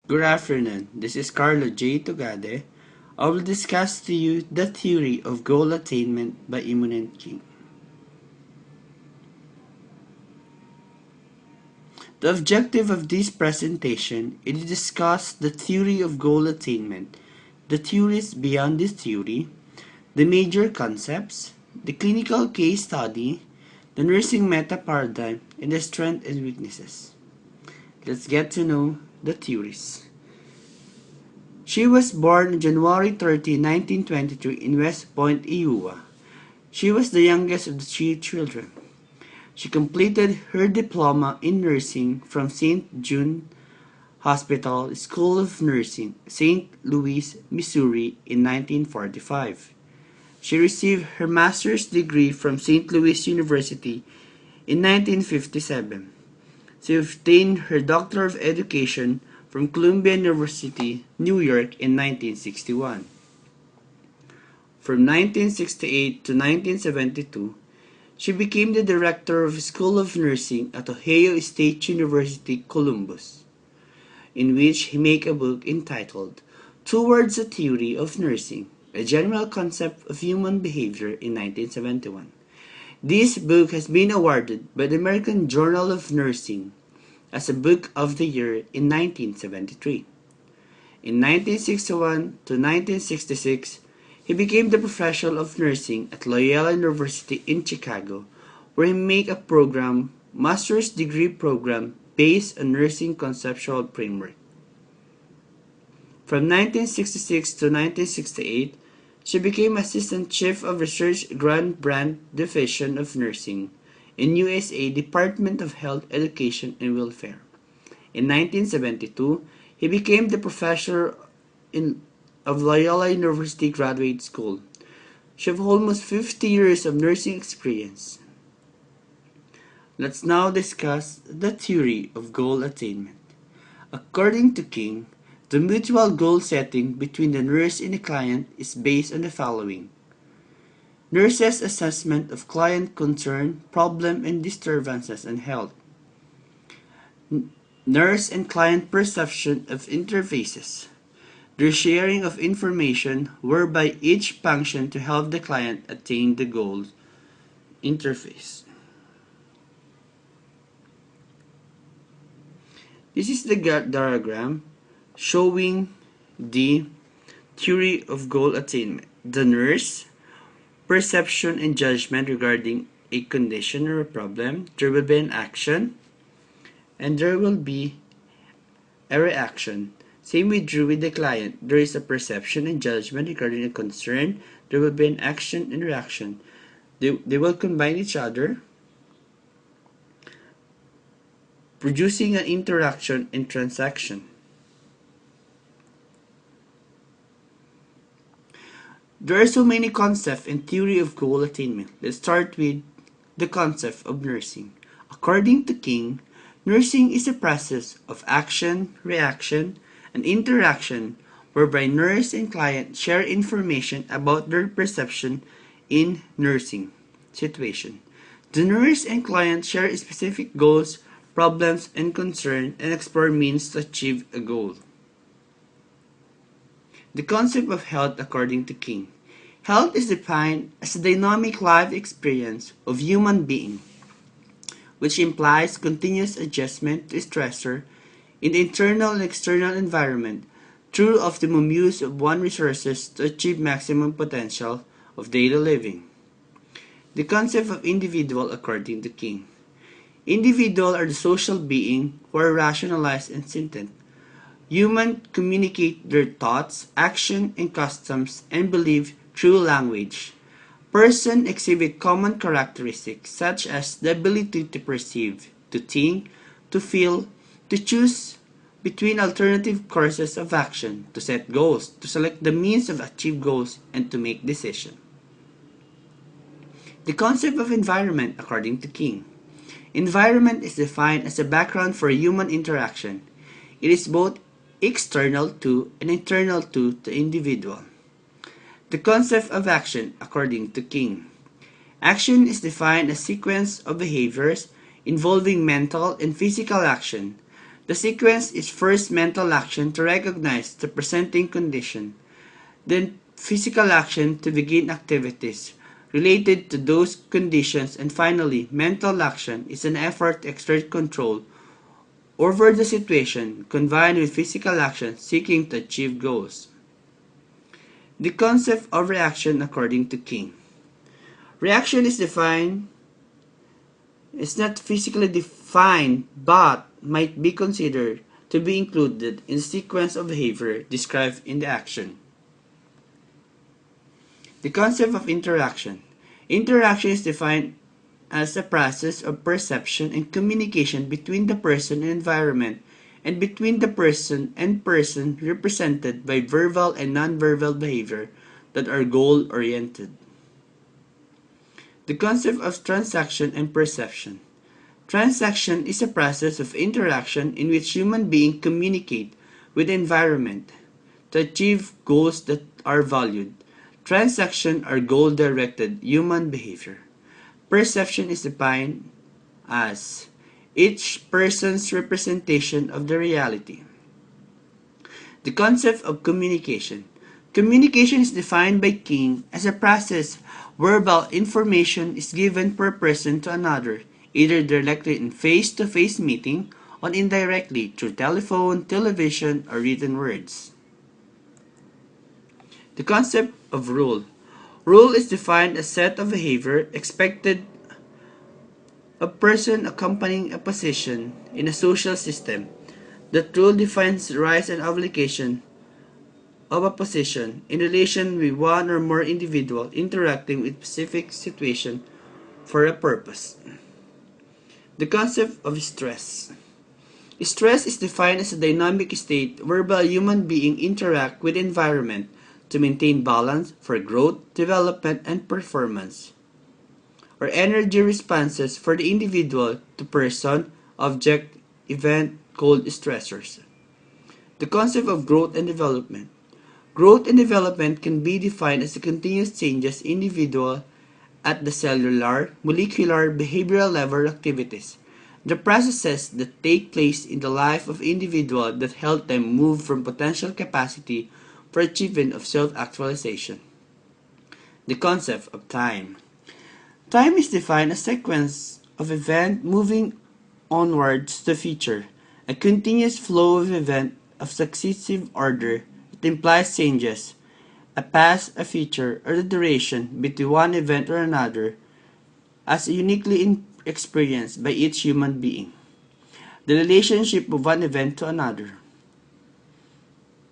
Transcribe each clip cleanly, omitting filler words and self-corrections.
Good afternoon. This is Carlo J. Tugade. I will discuss to you the theory of goal attainment by Immanent King. The objective of this presentation is to discuss the theory of goal attainment, the theories beyond this theory, the major concepts, the clinical case study, the nursing meta paradigm, and the strengths and weaknesses. Let's get to know the theories. She was born on January 30, 1923 in West Point, Iowa. She was the youngest of the three children. She completed her diploma in nursing from St. Jude Hospital School of Nursing, St. Louis, Missouri in 1945. She received her master's degree from St. Louis University in 1957. She obtained her Doctor of Education from Columbia University, New York in 1961. From 1968 to 1972, she became the director of School of Nursing at Ohio State University, Columbus, in which he made a book entitled Towards the Theory of Nursing, a General Concept of Human Behavior in 1971. This book has been awarded by the American Journal of Nursing as a Book of the Year in 1973. In 1961 to 1966, he became the professor of nursing at Loyola University in Chicago, where he made a master's degree program based on nursing conceptual framework. From 1966 to 1968, she became assistant chief of research Grand Branch Division of Nursing in USA Department of Health, Education, and Welfare. In 1972, he became the professor of Loyola University Graduate School. She has almost 50 years of nursing experience. Let's now discuss the theory of goal attainment. According to King, the mutual goal setting between the nurse and the client is based on the following. Nurse's assessment of client concern, problem, and disturbances in health. Nurse and client perception of interfaces. The sharing of information whereby each function to help the client attain the goal interface. This is the diagram showing the theory of goal attainment. The nurse perception and judgment regarding a condition or a problem. There will be an action and there will be a reaction. Same with the client. There is a perception and judgment regarding a concern. There will be an action and reaction. They will combine each other, producing an interaction and transaction. There are so many concepts in theory of goal attainment. Let's start with the concept of nursing. According to King, nursing is a process of action, reaction, and interaction whereby nurse and client share information about their perception in nursing situation. The nurse and client share specific goals, problems, and concerns and explore means to achieve a goal. The concept of health according to King. Health is defined as a dynamic life experience of human being, which implies continuous adjustment to stressor in the internal and external environment through optimum use of one's resources to achieve maximum potential of daily living. The concept of individual according to King. Individuals are the social beings who are rationalized and sentient. Humans communicate their thoughts, actions, and customs and beliefs through language. Persons exhibit common characteristics such as the ability to perceive, to think, to feel, to choose between alternative courses of action, to set goals, to select the means of achieve goals, and to make decisions. The concept of environment according to King. Environment is defined as a background for human interaction. It is both external to and internal to the individual. The concept of action according to King. Action is defined as a sequence of behaviors involving mental and physical action The sequence is first mental action to recognize the presenting condition, then physical action to begin activities related to those conditions, and finally, mental action is an effort to exert control over the situation combined with physical action seeking to achieve goals. The concept of reaction according to King. Reaction is not physically defined but might be considered to be included in the sequence of behavior described in the action. The concept of interaction. Interaction is defined as a process of perception and communication between the person and environment, and between the person and person represented by verbal and nonverbal behavior that are goal-oriented. The concept of transaction and perception. Transaction is a process of interaction in which human beings communicate with the environment to achieve goals that are valued. Transactions are goal-directed human behavior. Perception is defined as each person's representation of the reality. The concept of communication. Communication is defined by King as a process whereby information is given per person to another, either directly in face-to-face meeting or indirectly through telephone, television, or written words. The concept of rule. Rule is defined as a set of behavior expected of a person accompanying a position in a social system. That rule defines the rights and obligations of a position in relation with one or more individuals interacting with specific situation for a purpose. The concept of stress. Stress is defined as a dynamic state whereby human beings interact with the environment to maintain balance for growth, development, and performance, or energy responses for the individual to person, object, event called stressors. The concept of growth and development. Growth and development can be defined as the continuous changes individual at the cellular, molecular, behavioral level activities, the processes that take place in the life of individual that help them move from potential capacity for achievement of self-actualization. The concept of time. Time is defined as a sequence of events moving onwards to the future, a continuous flow of events of successive order that implies changes, a past, a future, or the duration between one event or another as uniquely experienced by each human being. The relationship of one event to another.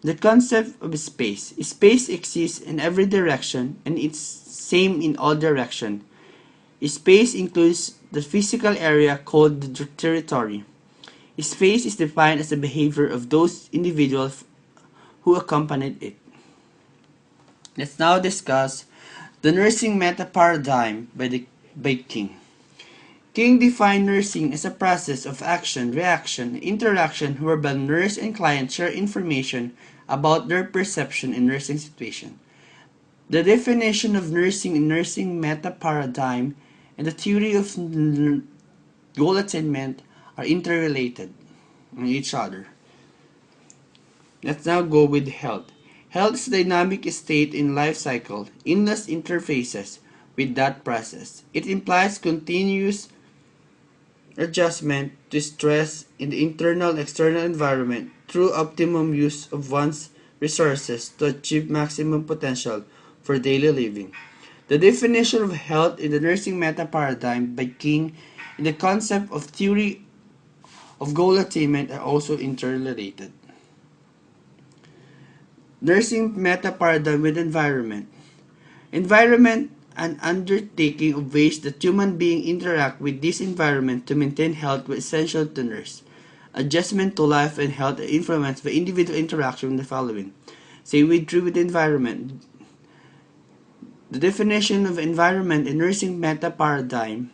The concept of space. Space exists in every direction and it's same in all directions. Space includes the physical area called the territory. Space is defined as the behavior of those individuals who accompanied it. Let's now discuss the nursing meta-paradigm by King. King defined nursing as a process of action, reaction, and interaction whereby nurse and client share information about their perception in nursing situation. The definition of nursing in nursing meta-paradigm and the theory of goal attainment are interrelated on each other. Let's now go with health. Health is a dynamic state in life cycle, endless interfaces with that process. It implies continuous adjustment to stress in the internal and external environment through optimum use of one's resources to achieve maximum potential for daily living. The definition of health in the nursing meta-paradigm by King and the concept of theory of goal attainment are also interrelated. Nursing meta-paradigm with environment. Environment, an undertaking of ways that human beings interact with this environment to maintain health was essential to nurse. Adjustment to life and health are influenced by individual interaction with the following. Say with true with the environment. The definition of environment in nursing meta-paradigm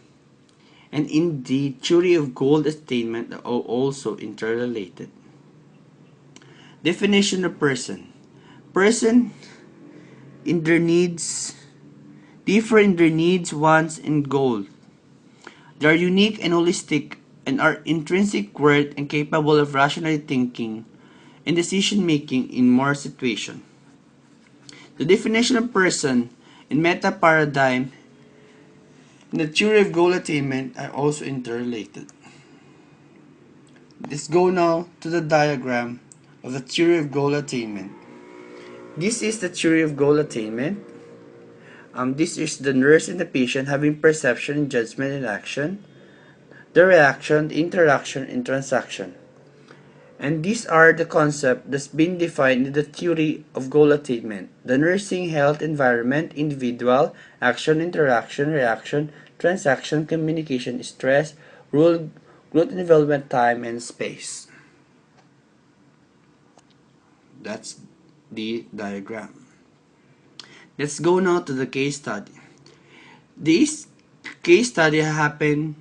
and in the theory of goal attainment are also interrelated. Definition of person. Person in their needs differ in their needs, wants, and goals. They are unique and holistic and our intrinsic worth and capable of rationally thinking and decision making in more situations. The definition of person in meta paradigm and the theory of goal attainment are also interrelated. Let's go now to the diagram of the theory of goal attainment. This is the theory of goal attainment. This is the nurse and the patient having perception, judgment, and action, the reaction, the interaction, and transaction. And these are the concepts that's been defined in the theory of goal attainment. The nursing health environment, individual, action, interaction, reaction, transaction, communication, stress, rule, growth and development, time, and space. That's the diagram. Let's go now to the case study. This case study happened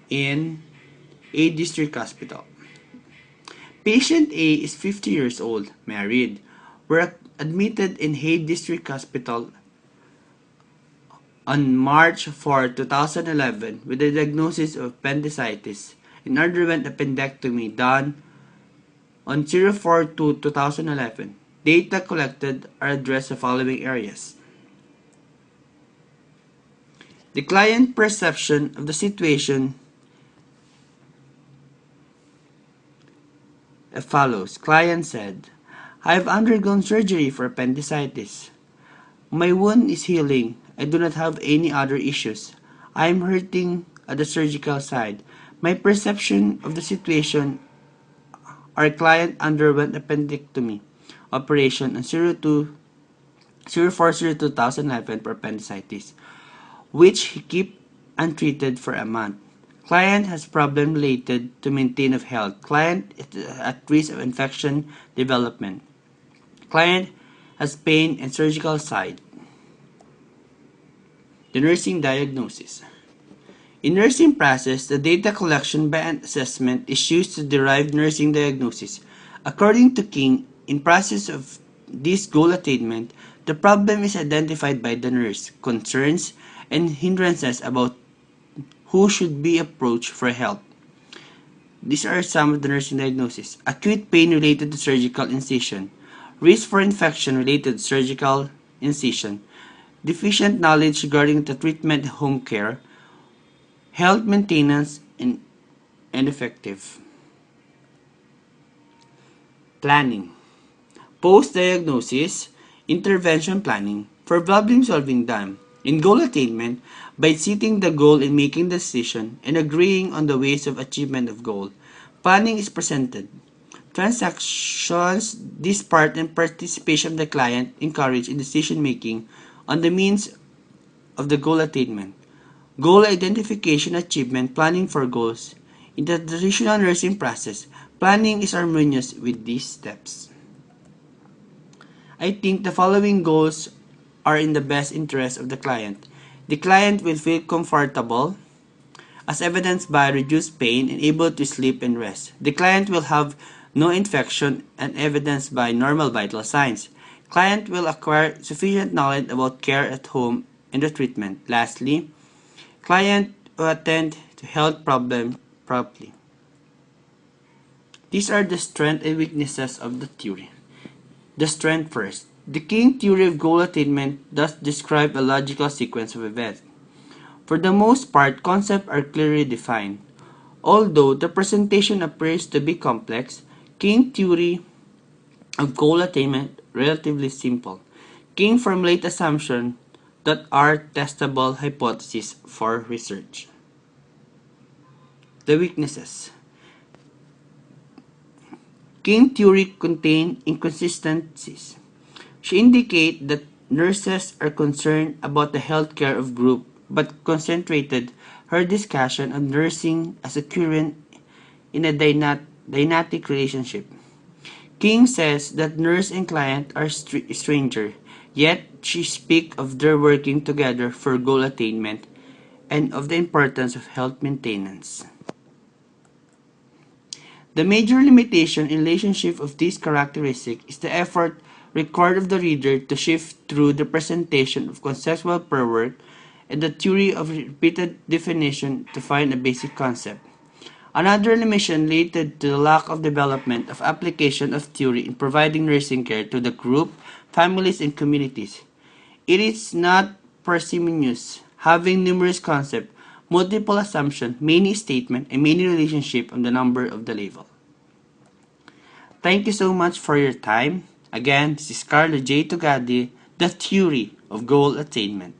in a district hospital. Patient A is 50 years old, married, were admitted in Hay District Hospital on March 4, 2011 with a diagnosis of appendicitis and underwent appendectomy done on 04/2/2011. Data collected are addressed the following areas. The client perception of the situation as follows. Client said, I have undergone surgery for appendicitis. My wound is healing. I do not have any other issues. I am hurting at the surgical side. My perception of the situation, our client underwent appendectomy operation on 04/02/2011 for appendicitis, which he kept untreated for a month. Client has problem related to maintain of health. Client is at risk of infection development. Client has pain and surgical side. The nursing diagnosis. In nursing process, the data collection by an assessment is used to derive nursing diagnosis. According to King, in process of this goal attainment, the problem is identified by the nurse, concerns and hindrances about who should be approached for help. These are some of the nursing diagnoses. Acute pain related to surgical incision. Risk for infection related to surgical incision. Deficient knowledge regarding the treatment home care. Health maintenance and ineffective. Planning. Post-diagnosis, intervention planning for problem-solving done in goal attainment by setting the goal and making the decision and agreeing on the ways of achievement of goal. Planning is presented. Transactions, this part and participation of the client encourage in decision making on the means of the goal attainment. Goal identification, achievement, planning for goals. In the traditional nursing process, planning is harmonious with these steps. I think the following goals are in the best interest of the client. The client will feel comfortable, as evidenced by reduced pain and able to sleep and rest. The client will have no infection and evidenced by normal vital signs. Client will acquire sufficient knowledge about care at home and the treatment. Lastly, client will attend to health problems properly. These are the strengths and weaknesses of the theory. The strength first. The King theory of goal attainment does describe a logical sequence of events. For the most part, concepts are clearly defined. Although the presentation appears to be complex, King theory of goal attainment relatively simple. King formulate assumptions that are testable hypotheses for research. The weaknesses. King theory contains inconsistencies. She indicates that nurses are concerned about the health care of group but concentrated her discussion on nursing as occurring in a dynamic relationship. King says that nurse and client are stranger, yet she speaks of their working together for goal attainment and of the importance of health maintenance. The major limitation in relationship of this characteristic is the effort required of the reader to shift through the presentation of conceptual per work and the theory of repeated definition to find a basic concept. Another limitation related to the lack of development of application of theory in providing nursing care to the group, families, and communities. It is not parsimonious, having numerous concepts, multiple assumptions, many statements, and many relationships on the number of the level. Thank you so much for your time. Again, this is Carlo J. Tugade, The Theory of Goal Attainment.